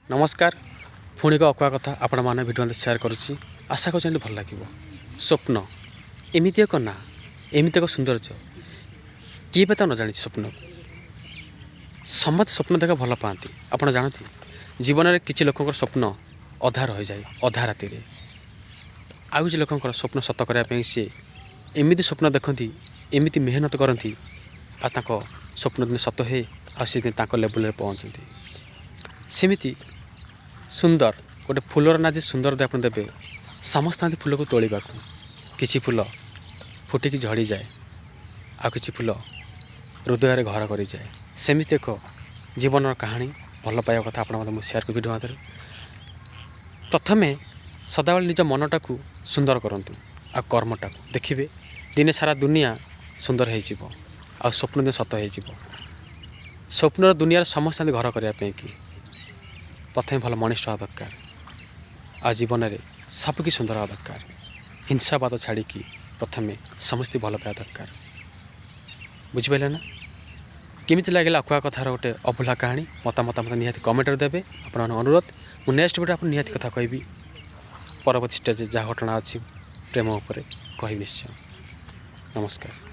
नमस्कार पुणी को अकुआ कथा आपण मैंने भिडियो सेयार करुच्ची आशा कर भल लगे स्वप्न एमती एक ना एमती एक सौंदर्य किए भी तो न जानी स्वप्न समस्त स्वप्न देखा भल पाती आपड़ जानती जीवन में किसी लोक स्वप्न अधा रही जाए अधा राति आउ किसी लोक स्वप्न सत करने सी एमती स्वप्न देखती एमती मेहनत करती स्वप्न दिन सत हो आ लेवल पहुँचती सेमती सुंदर गोटे फूलर ना सुंदर आप देवे समस्त फूल को तोड़ा किसी फूल फुटिकी झड़ी जाए आ किसी फूल हृदय घर कर जाए सेमती एक जीवन कहानी भल पाइबा कथा आप सेयार कर भिडियो मध्य प्रथमे सदाबले निज मनटा को सुंदर करूँ आ कर्मटा को देखिए दिने सारा दुनिया सुंदर हो स्वप्न दिन सत हो स्वप्नर दुनिया समस्त घर करने कि प्रथम भल मनिष्ठ हवा दरकार आ जीवन में सबकि सुंदर हवा दरकार हिंसावाद छाड़ी प्रथम समस्ते भल पाइबा दरकार बुझिपारे ना केमिति लगे अकुआ कथार गोटे अभुला कहानी मतामत निहाती कमेंट देवे आप अनुरोध मुझे नेक्स्ट वीडियो आप निहाती कथा कहि परवर्ती स्टेज जहाँ घटना अच्छी प्रेम उपर कहि निश्चय नमस्कार।